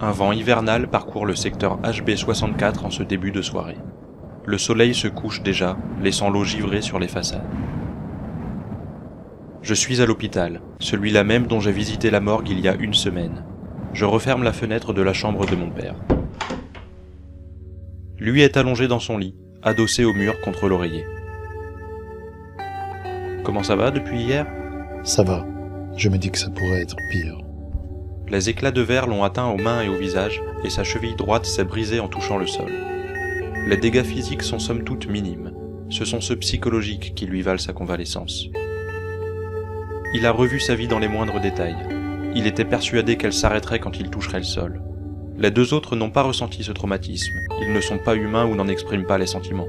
Un vent hivernal parcourt le secteur HB64 en ce début de soirée. Le soleil se couche déjà, laissant l'eau givrer sur les façades. Je suis à l'hôpital, celui-là même dont j'ai visité la morgue il y a une semaine. Je referme la fenêtre de la chambre de mon père. Lui est allongé dans son lit, adossé au mur contre l'oreiller. Comment ça va depuis hier ? Ça va. Je me dis que ça pourrait être pire. Les éclats de verre l'ont atteint aux mains et au visage, et sa cheville droite s'est brisée en touchant le sol. Les dégâts physiques sont somme toute minimes. Ce sont ceux psychologiques qui lui valent sa convalescence. Il a revu sa vie dans les moindres détails. Il était persuadé qu'elle s'arrêterait quand il toucherait le sol. Les deux autres n'ont pas ressenti ce traumatisme. Ils ne sont pas humains ou n'en expriment pas les sentiments.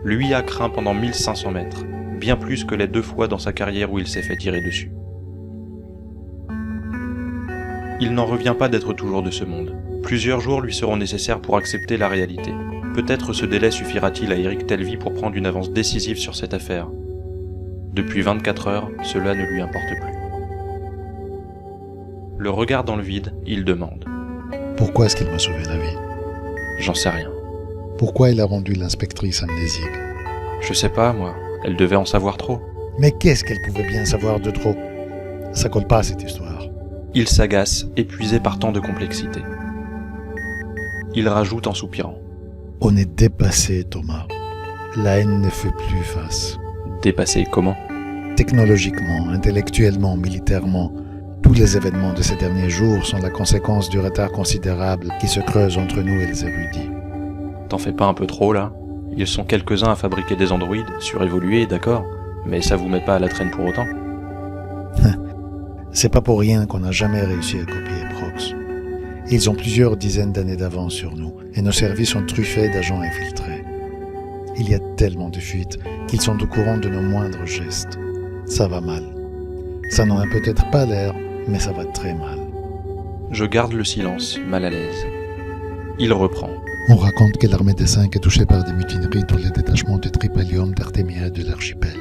Lui a craint pendant 1500 mètres, bien plus que les 2 fois dans sa carrière où il s'est fait tirer dessus. Il n'en revient pas d'être toujours de ce monde. Plusieurs jours lui seront nécessaires pour accepter la réalité. Peut-être ce délai suffira-t-il à Eric Telvy pour prendre une avance décisive sur cette affaire. Depuis 24 heures, cela ne lui importe plus. Le regard dans le vide, il demande. Pourquoi est-ce qu'il m'a sauvé la vie? J'en sais rien. Pourquoi il a rendu l'inspectrice amnésique? Je sais pas, moi. Elle devait en savoir trop. Mais qu'est-ce qu'elle pouvait bien savoir de trop? Ça colle pas, cette histoire. Il s'agace, épuisé par tant de complexité. Il rajoute en soupirant. On est dépassé, Thomas. La haine ne fait plus face. Dépassé comment? Technologiquement, intellectuellement, militairement, tous les événements de ces derniers jours sont la conséquence du retard considérable qui se creuse entre nous et les érudits. T'en fais pas un peu trop, là? Ils sont quelques-uns à fabriquer des androïdes, surévolués, d'accord, mais ça vous met pas à la traîne pour autant? C'est pas pour rien qu'on n'a jamais réussi à copier Prox. Ils ont plusieurs dizaines d'années d'avance sur nous, et nos services sont truffés d'agents infiltrés. Il y a tellement de fuites qu'ils sont au courant de nos moindres gestes. Ça va mal. Ça n'en a peut-être pas l'air, mais ça va très mal. Je garde le silence, mal à l'aise. Il reprend. On raconte que l'armée des 5 est touchée par des mutineries dans les détachements de Tripalium d'Artemia de l'archipel.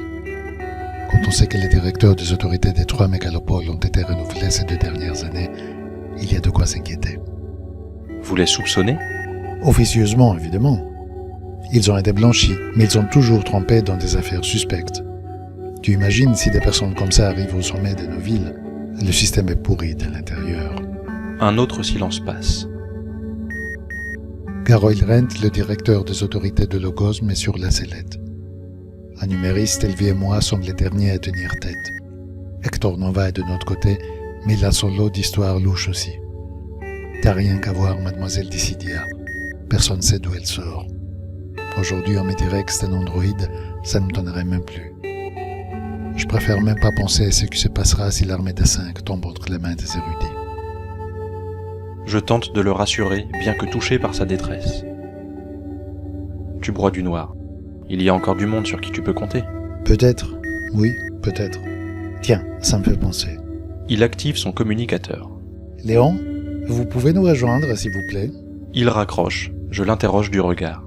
Quand on sait que les directeurs des autorités des 3 mégalopoles ont été renouvelés ces 2 dernières années, il y a de quoi s'inquiéter. Vous les soupçonnez? Officieusement, évidemment. Ils ont été blanchis, mais ils ont toujours trempé dans des affaires suspectes. Tu imagines si des personnes comme ça arrivent au sommet de nos villes? Le système est pourri de l'intérieur. Un autre silence passe. Carol Rent, le directeur des autorités de Logos, met sur la sellette. Un numériste, Elvie et moi sommes les derniers à tenir tête. Hector Nova est de notre côté, mais il a son lot d'histoires louches aussi. T'as rien qu'à voir Mademoiselle Dissidia. Personne ne sait d'où elle sort. Aujourd'hui, on me dirait que c'est un androïde, ça ne me donnerait même plus. Je préfère même pas penser à ce qui se passera si l'armée des 5 tombe entre les mains des érudits. Je tente de le rassurer, bien que touché par sa détresse. Tu broies du noir. Il y a encore du monde sur qui tu peux compter. Peut-être, oui, peut-être. Tiens, ça me fait penser. Il active son communicateur. Léon, vous pouvez nous rejoindre, s'il vous plaît? Il raccroche. Je l'interroge du regard.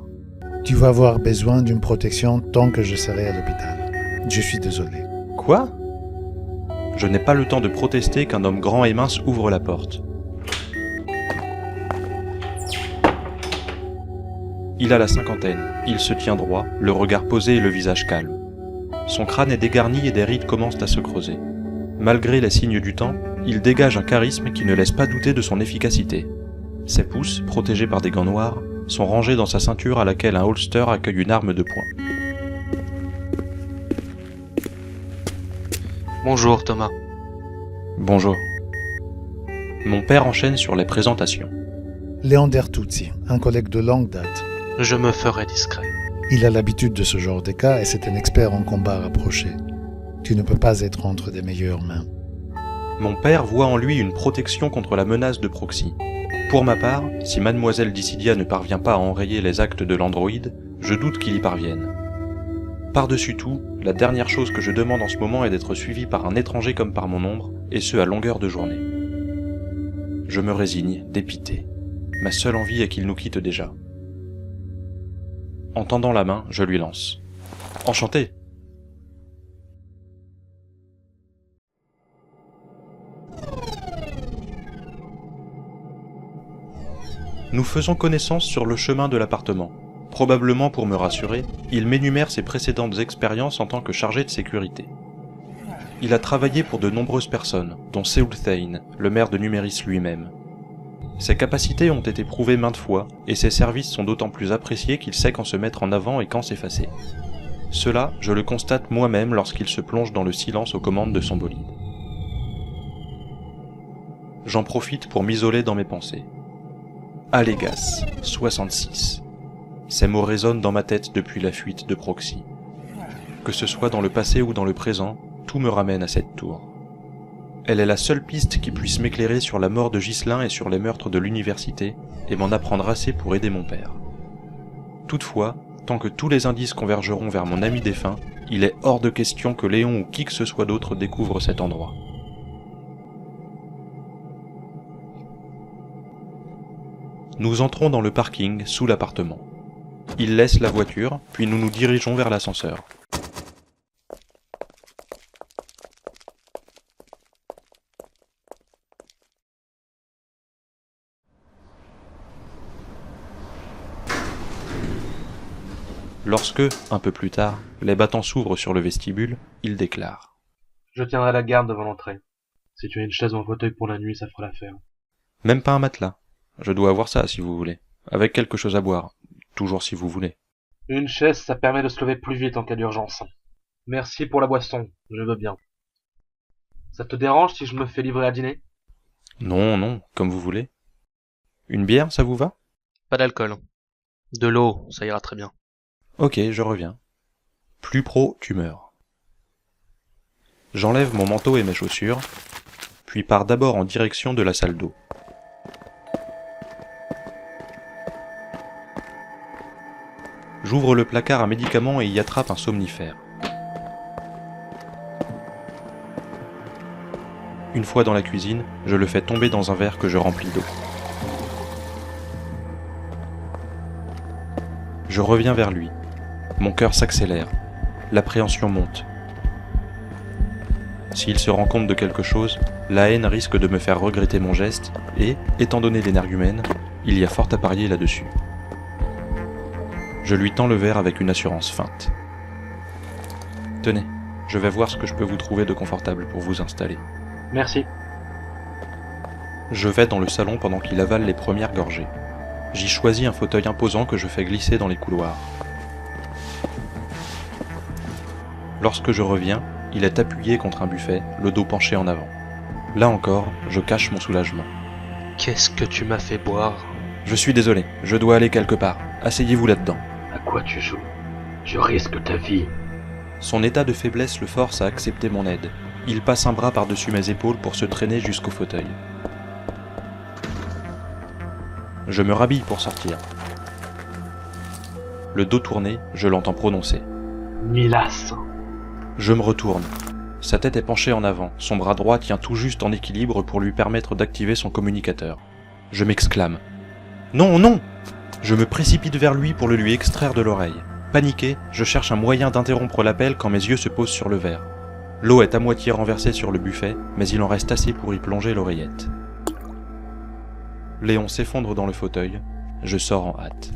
Tu vas avoir besoin d'une protection tant que je serai à l'hôpital. Je suis désolé. Quoi? Je n'ai pas le temps de protester qu'un homme grand et mince ouvre la porte. Il a la cinquantaine, il se tient droit, le regard posé et le visage calme. Son crâne est dégarni et des rides commencent à se creuser. Malgré les signes du temps, il dégage un charisme qui ne laisse pas douter de son efficacité. Ses pouces, protégés par des gants noirs, sont rangés dans sa ceinture à laquelle un holster accueille une arme de poing. Bonjour Thomas. Bonjour. Mon père enchaîne sur les présentations. Léon Dertuzzi, un collègue de longue date. Je me ferai discret. Il a l'habitude de ce genre de cas et c'est un expert en combat rapproché. Tu ne peux pas être entre des meilleures mains. Mon père voit en lui une protection contre la menace de Proxy. Pour ma part, si Mademoiselle Dissidia ne parvient pas à enrayer les actes de l'androïde, je doute qu'il y parvienne. Par-dessus tout, la dernière chose que je demande en ce moment est d'être suivi par un étranger comme par mon ombre, et ce à longueur de journée. Je me résigne, dépité. Ma seule envie est qu'il nous quitte déjà. En tendant la main, je lui lance. Enchanté! Nous faisons connaissance sur le chemin de l'appartement. Probablement pour me rassurer, il m'énumère ses précédentes expériences en tant que chargé de sécurité. Il a travaillé pour de nombreuses personnes, dont Seoul Thain, le maire de Numéris lui-même. Ses capacités ont été prouvées maintes fois, et ses services sont d'autant plus appréciés qu'il sait quand se mettre en avant et quand s'effacer. Cela, je le constate moi-même lorsqu'il se plonge dans le silence aux commandes de son bolide. J'en profite pour m'isoler dans mes pensées. Allegas, 66. Ces mots résonnent dans ma tête depuis la fuite de Proxy. Que ce soit dans le passé ou dans le présent, tout me ramène à cette tour. Elle est la seule piste qui puisse m'éclairer sur la mort de Ghislain et sur les meurtres de l'université, et m'en apprendre assez pour aider mon père. Toutefois, tant que tous les indices convergeront vers mon ami défunt, il est hors de question que Léon ou qui que ce soit d'autre découvre cet endroit. Nous entrons dans le parking sous l'appartement. Il laisse la voiture, puis nous nous dirigeons vers l'ascenseur. Lorsque, un peu plus tard, les battants s'ouvrent sur le vestibule, il déclare. Je tiendrai la garde devant l'entrée. Si tu as une chaise ou un fauteuil pour la nuit, ça fera l'affaire. Même pas un matelas. Je dois avoir ça si vous voulez. Avec quelque chose à boire. Toujours si vous voulez. Une chaise, ça permet de se lever plus vite en cas d'urgence. Merci pour la boisson, je veux bien. Ça te dérange si je me fais livrer à dîner? Non, non, comme vous voulez. Une bière, ça vous va? Pas d'alcool. De l'eau, ça ira très bien. Ok, je reviens. Plus pro, tu meurs. J'enlève mon manteau et mes chaussures, puis pars d'abord en direction de la salle d'eau. J'ouvre le placard à médicaments et y attrape un somnifère. Une fois dans la cuisine, je le fais tomber dans un verre que je remplis d'eau. Je reviens vers lui. Mon cœur s'accélère. L'appréhension monte. S'il se rend compte de quelque chose, la haine risque de me faire regretter mon geste et, étant donné l'énergumène, il y a fort à parier là-dessus. Je lui tends le verre avec une assurance feinte. Tenez, je vais voir ce que je peux vous trouver de confortable pour vous installer. Merci. Je vais dans le salon pendant qu'il avale les premières gorgées. J'y choisis un fauteuil imposant que je fais glisser dans les couloirs. Lorsque je reviens, il est appuyé contre un buffet, le dos penché en avant. Là encore, je cache mon soulagement. Qu'est-ce que tu m'as fait boire? Je suis désolé, je dois aller quelque part. Asseyez-vous là-dedans. À quoi tu joues? Tu risques ta vie. Son état de faiblesse le force à accepter mon aide. Il passe un bras par-dessus mes épaules pour se traîner jusqu'au fauteuil. Je me rhabille pour sortir. Le dos tourné, je l'entends prononcer. Milas. Je me retourne. Sa tête est penchée en avant, son bras droit tient tout juste en équilibre pour lui permettre d'activer son communicateur. Je m'exclame. Non, non! Je me précipite vers lui pour le lui extraire de l'oreille. Paniqué, je cherche un moyen d'interrompre l'appel quand mes yeux se posent sur le verre. L'eau est à moitié renversée sur le buffet, mais il en reste assez pour y plonger l'oreillette. Léon s'effondre dans le fauteuil, je sors en hâte.